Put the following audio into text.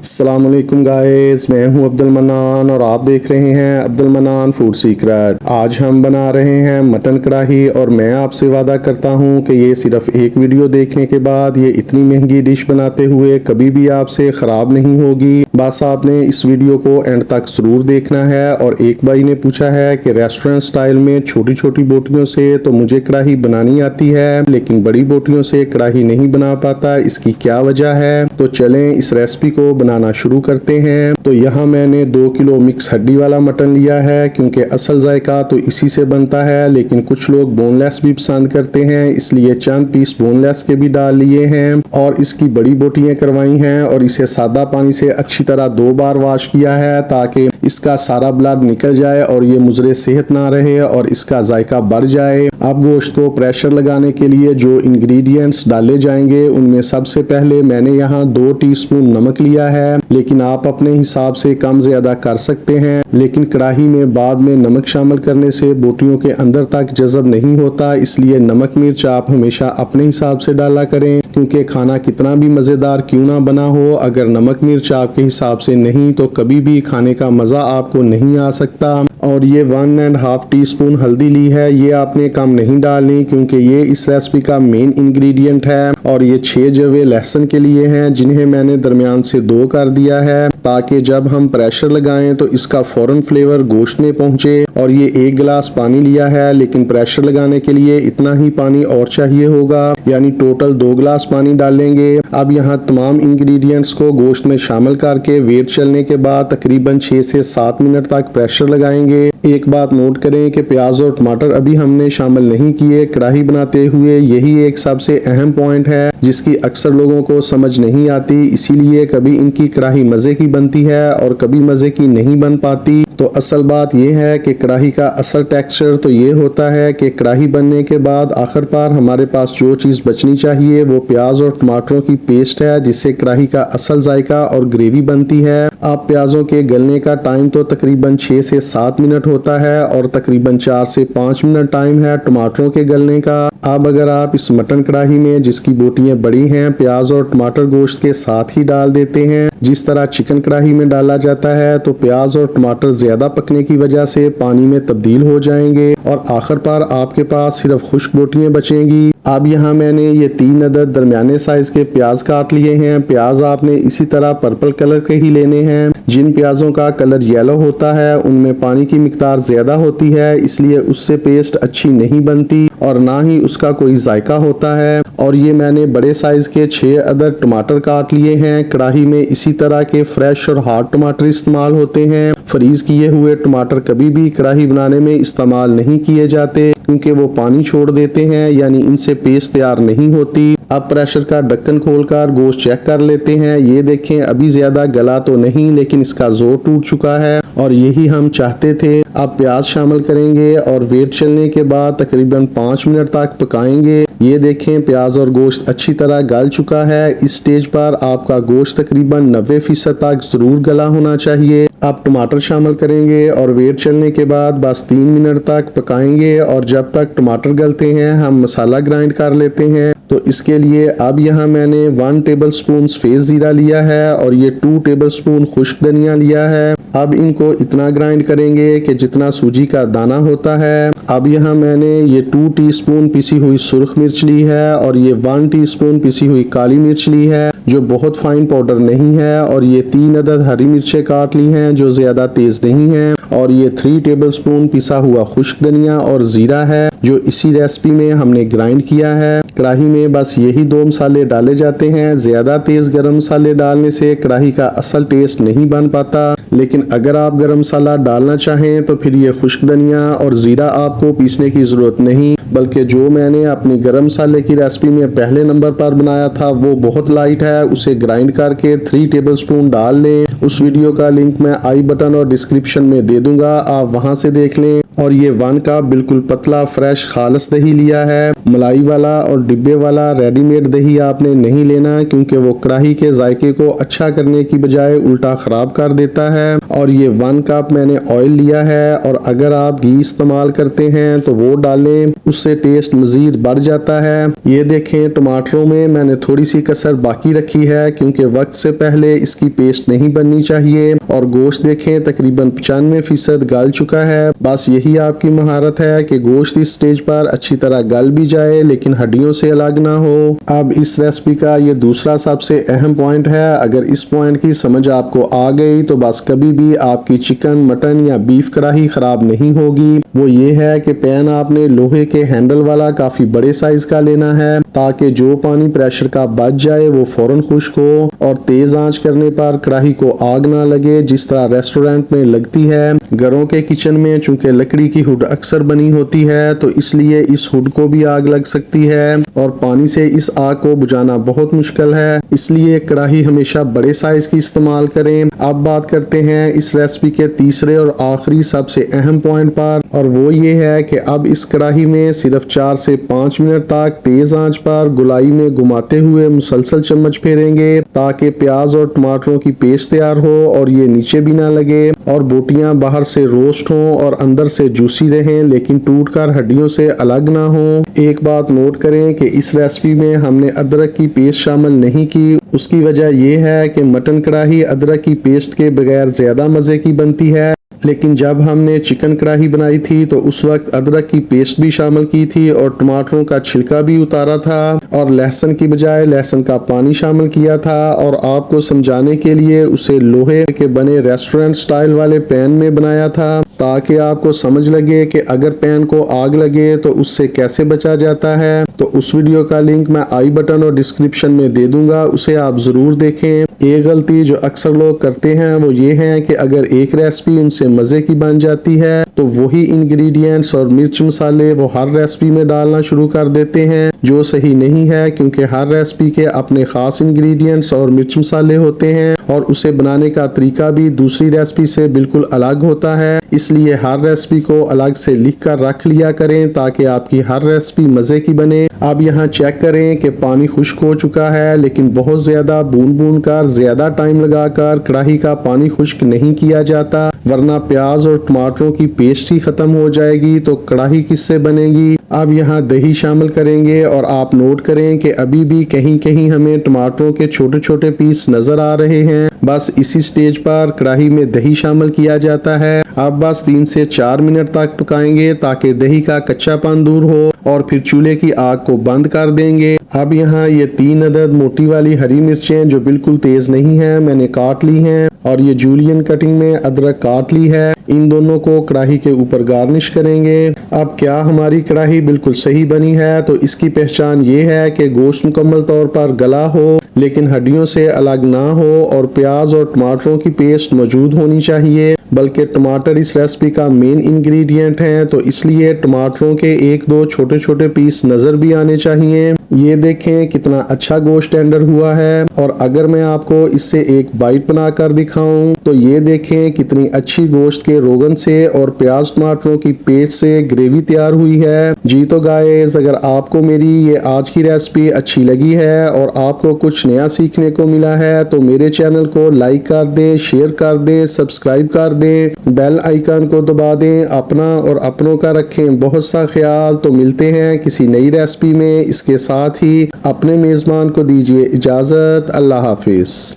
अस्सलामुअलैकुम गाइस, मैं हूं अब्दुल मन्नान और आप देख रहे हैं अब्दुल मन्नान फूड सीक्रेट। आज हम बना रहे हैं मटन कढ़ाई और मैं आपसे वादा करता हूं कि ये सिर्फ एक वीडियो देखने के बाद ये इतनी महंगी डिश बनाते हुए कभी भी आपसे ख़राब नहीं होगी। बस आपने इस वीडियो को एंड तक ज़रूर देखना है। और एक भाई ने पूछा है कि रेस्टोरेंट स्टाइल में छोटी छोटी बोटियों से तो मुझे कढ़ाई बनानी आती है, लेकिन बड़ी बोटियों से कढ़ाई नहीं बना पाता, इसकी क्या वजह है? तो चलें इस रेसिपी को बनाना शुरू करते हैं। तो यहाँ मैंने 2 किलो मिक्स हड्डी वाला मटन लिया है, क्योंकि असल जायका तो इसी से बनता है, लेकिन कुछ लोग बोनलेस भी पसंद करते हैं, इसलिए चंद पीस बोनलेस के भी डाल लिए हैं। और इसकी बड़ी बोटियां करवाई हैं और इसे सादा पानी से अच्छी तरह 2 बार वॉश किया है, ताकि इसका सारा ब्लड निकल जाए और ये मुजरे सेहत ना रहे और इसका जायका बढ़ जाए। अब गोश्त को प्रेशर लगाने के लिए जो इंग्रेडिएंट्स डाले जाएंगे, उनमें सबसे पहले मैंने यहाँ 2 टीस्पून नमक लिया है, लेकिन आप अपने हिसाब से कम ज्यादा कर सकते हैं। लेकिन कढ़ाई में बाद में नमक शामिल करने से बोटियों के अंदर तक जज़ब नहीं होता, इसलिए नमक मिर्च आप हमेशा अपने हिसाब से डाला करें, क्योंकि खाना कितना भी मजेदार क्यों ना बना हो, अगर नमक मिर्च आपके हिसाब से नहीं तो कभी भी खाने का मजा आपको नहीं आ सकता। और ये 1.5 टीस्पून हल्दी ली है, ये आपने कम नहीं डालनी, क्योंकि ये इस रेसिपी का मेन इंग्रेडिएंट है। और ये 6 जवे लहसुन के लिए हैं, जिन्हें मैंने दरमियान से 2 कर दिया है, ताकि जब हम प्रेशर लगाएं तो इसका फौरन फ्लेवर गोश्त में पहुंचे। और ये 1 गिलास पानी लिया है, लेकिन प्रेशर लगाने के लिए इतना ही पानी और चाहिए होगा, यानी टोटल 2 गिलास पानी डालेंगे। अब यहाँ तमाम इंग्रेडिएंट्स को गोश्त में शामिल करके वेट चलने के बाद तकरीबन 6 से 7 मिनट तक प्रेशर लगाएंगे। एक बात नोट करें कि प्याज और टमाटर अभी हमने शामिल नहीं किए कढ़ाई बनाते हुए, यही एक सबसे अहम पॉइंट है जिसकी अक्सर लोगों को समझ नहीं आती, इसीलिए कभी इनकी कढ़ाई मजे की बनती है और कभी मजे की नहीं बन पाती। तो असल बात यह है कि कढ़ाई का असल टेक्सचर तो ये होता है कि कढ़ाई बनने के बाद आखिर पर हमारे पास जो चीज़ बचनी चाहिए वो प्याज और टमाटरों की पेस्ट है, जिससे कढ़ाई का असल जायका और ग्रेवी बनती है। अब प्याजों के गलने का टाइम तो तकरीबन 6 से 7 मिनट होता है और तकरीबन 4 से 5 मिनट टाइम है टमाटरों के गलने का। अब अगर आप इस मटन कढ़ाई में, जिसकी बोटियां बड़ी हैं, प्याज और टमाटर गोश्त के साथ ही डाल देते हैं जिस तरह चिकन कढ़ाई में डाला जाता है, तो प्याज और टमाटर ज्यादा पकने की वजह से पानी में तब्दील हो जाएंगे और आखिर पर आपके पास सिर्फ खुश्क बोटियां बचेंगी। अब यहाँ मैंने ये 3 अदद दरमियाने साइज के प्याज काट लिए हैं। प्याज आपने इसी तरह पर्पल कलर के ही लेने हैं। जिन प्याजों का कलर येलो होता है उनमें पानी की मिकदार ज्यादा होती है, इसलिए उससे पेस्ट अच्छी नहीं बनती और ना ही उसका कोई जायका होता है। और ये मैंने बड़े साइज के 6 अदद टमाटर काट लिए हैं। कढ़ाई में इसी तरह के फ्रेश और हार्ड टमाटर इस्तेमाल होते हैं। फ्रीज किए हुए टमाटर कभी भी कढ़ाई बनाने में इस्तेमाल नहीं किए जाते, क्योंकि वो पानी छोड़ देते हैं, यानी इनसे पेस्ट तैयार नहीं होती। अब प्रेशर का ढक्कन खोलकर गोश्त चेक कर लेते हैं। ये देखें, अभी ज्यादा गला तो नहीं, लेकिन इसका जोर टूट चुका है और यही हम चाहते थे। अब प्याज शामिल करेंगे और वेट चलने के बाद तकरीबन 5 मिनट तक पकाएंगे। ये देखें, प्याज और गोश्त अच्छी तरह गल चुका है। इस स्टेज पर आपका गोश्त तकरीबन 90% तक जरूर गला होना चाहिए। अब टमाटर शामिल करेंगे और वेट चलने के बाद बस 3 मिनट तक पकाएंगे। और जब तक टमाटर गलते हैं हम मसाला ग्राइंड कर लेते हैं। तो इसके लिए अब यहाँ मैंने 1 टेबलस्पून सफेद जीरा लिया है और ये 2 टेबलस्पून खुश्क धनिया लिया है। अब इनको इतना ग्राइंड करेंगे कि जितना सूजी का दाना होता है। अब यहाँ मैंने ये 2 टीस्पून पिसी हुई सुर्ख मिर्च ली है और ये 1 टीस्पून पिसी हुई काली मिर्च ली है, जो बहुत फाइन पाउडर नहीं है। और ये 3 अदद हरी मिर्चें काट ली हैं, जो ज्यादा तेज नहीं है। और ये 3 टेबलस्पून पिसा हुआ खुश्क धनिया और जीरा है, जो इसी रेसिपी में हमने ग्राइंड किया है। कढ़ाई में बस यही 2 मसाले डाले जाते हैं। ज्यादा तेज गरम मसाले डालने से कढ़ाई का असल टेस्ट नहीं बन पाता, लेकिन अगर आप गरम मसाला डालना चाहें तो फिर ये खुश्क धनिया और जीरा आपको पीसने की जरूरत नहीं, बल्कि जो मैंने अपनी गरम मसाले की रेसिपी में पहले नंबर पर बनाया था वो बहुत लाइट है, उसे ग्राइंड करके 3 टेबलस्पून डाल लें। उस वीडियो का लिंक मैं आई बटन और डिस्क्रिप्शन में दे दूंगा, आप वहां से देख लें। और ये 1 कप बिल्कुल पतला फ्रेश खालस दही लिया है। मलाई वाला और डिब्बे वाला रेडीमेड दही आपने नहीं लेना, क्योंकि वो कढ़ाई के जायके को अच्छा करने की बजाय उल्टा खराब कर देता है। और ये 1 कप मैंने ऑयल लिया है, और अगर आप घी इस्तेमाल करते हैं तो वो डालें, उससे टेस्ट मजीद बढ़ जाता है। ये देखें, टमाटरों में मैंने थोड़ी सी कसर बाकी रखी है, क्योंकि वक्त से पहले इसकी पेस्ट नहीं बननी चाहिए। और गोश्त देखें तकरीबन 95% गल चुका है। बस यही आपकी महारत है कि गोश्त इस स्टेज पर अच्छी तरह गल भी जाए लेकिन हड्डियों से अलग ना हो। अब इस रेसिपी का ये दूसरा सबसे अहम पॉइंट है। अगर इस पॉइंट की समझ आपको आ गई तो बस कभी भी आपकी चिकन, मटन या बीफ कढ़ाई खराब नहीं होगी। वो ये है कि पैन आपने लोहे के हैंडल वाला काफी बड़े साइज का लेना है, ताकि जो पानी प्रेशर का बच जाए वो फौरन खुश्क हो। और तेज आंच करने पर कढ़ाई को आग ना लगे, जिस तरह रेस्टोरेंट में लगती है। घरों के किचन में चूंकि लकड़ी की हुड अक्सर बनी होती है, तो इसलिए इस हुड को भी आग लग सकती है और पानी से इस आग को बुझाना बहुत मुश्किल है। इसलिए कढ़ाई हमेशा बड़े साइज की इस्तेमाल करें। अब बात करते हैं इस रेसिपी के तीसरे और आखिरी सबसे अहम पॉइंट पर, और वो ये है कि अब इस कढ़ाई में सिर्फ 4 से 5 मिनट तक तेज आंच पर गुलाई में घुमाते हुए मुसलसल चम्मच फेरेंगे, ताकि प्याज और टमाटरों की पेस्ट तैयार हो और ये नीचे भी ना लगे और बोटियां बाहर से रोस्ट हों और अंदर से जूसी रहें, लेकिन टूटकर हड्डियों से अलग ना हो। एक बात नोट करें कि इस रेसिपी में हमने अदरक की पेस्ट शामिल नहीं की। उसकी वजह यह है कि मटन कढ़ाई अदरक की पेस्ट के बगैर ज्यादा मजे की बनती है, लेकिन जब हमने चिकन कढ़ाई बनाई थी तो उस वक्त अदरक की पेस्ट भी शामिल की थी और टमाटरों का छिलका भी उतारा था और लहसुन की बजाय लहसुन का पानी शामिल किया था। और आपको समझाने के लिए उसे लोहे के बने रेस्टोरेंट स्टाइल वाले पैन में बनाया था, ताकि आपको समझ लगे कि अगर पैन को आग लगे तो उससे कैसे बचा जाता है। तो उस वीडियो का लिंक मैं आई बटन और डिस्क्रिप्शन में दे दूंगा, उसे आप जरूर देखें। एक गलती जो अक्सर लोग करते हैं वो ये है कि अगर एक रेसिपी उनसे मजे की बन जाती है तो वही इंग्रेडिएंट्स और मिर्च मसाले वो हर रेसिपी में डालना शुरू कर देते हैं, जो सही नहीं है, क्योंकि हर रेसिपी के अपने खास इंग्रेडिएंट्स और मिर्च मसाले होते हैं और उसे बनाने का तरीका भी दूसरी रेसिपी से बिल्कुल अलग होता है। इसलिए हर रेसिपी को अलग से लिख कर रख लिया करें, ताकि आपकी हर रेसिपी मजे की बने। अब यहाँ चेक करें कि पानी खुश्क हो चुका है, लेकिन बहुत ज्यादा बूंद बूंद कर ज्यादा टाइम लगाकर कढ़ाई का पानी खुश्क नहीं किया जाता, वरना प्याज और टमाटरों की पेस्ट ही खत्म हो जाएगी तो कढ़ाई किससे बनेगी। अब यहाँ दही शामिल करेंगे और आप नोट करें कि अभी भी कहीं कहीं हमें टमाटरों के छोटे छोटे पीस नजर आ रहे हैं। बस इसी स्टेज पर कढ़ाई में दही शामिल किया जाता है। अब बस 3 से 4 मिनट तक पकाएंगे ताकि दही का कच्चापन दूर हो, और फिर चूल्हे की आग को बंद कर देंगे। अब यहाँ ये 3 अदद मोटी वाली हरी मिर्चें जो बिल्कुल तेज नहीं है मैंने काट ली हैं, और ये जूलियन कटिंग में अदरक काट ली है। इन दोनों को कढ़ाई के ऊपर गार्निश करेंगे। अब क्या हमारी कढ़ाई बिल्कुल सही बनी है, तो इसकी पहचान ये है कि गोश्त मुकम्मल तौर पर गला हो लेकिन हड्डियों से अलग ना हो, और प्याज और टमाटरों की पेस्ट मौजूद होनी चाहिए। बल्कि टमाटर इस रेसिपी का मेन इंग्रेडिएंट है, तो इसलिए टमाटरों के 1-2 छोटे छोटे पीस नजर भी आने चाहिए। ये देखें कितना अच्छा गोश्त टेंडर हुआ है। और अगर मैं आपको इससे एक बाइट बनाकर दिखाऊं तो ये देखें कितनी अच्छी गोश्त के रोगन से और प्याज टमाटरों की पेस्ट से ग्रेवी तैयार हुई है। जी तो गाइस, अगर आपको मेरी ये आज की रेसिपी अच्छी लगी है और आपको कुछ नया सीखने को मिला है तो मेरे चैनल को लाइक कर दें, शेयर कर दें, सब्सक्राइब कर दें, बेल आइकन को दबा दें। अपना और अपनों का रखें बहुत सा ख्याल। तो मिलते हैं किसी नई रेसिपी में। इसके साथ ही अपने मेजबान को दीजिए इजाजत। अल्लाह हाफिज।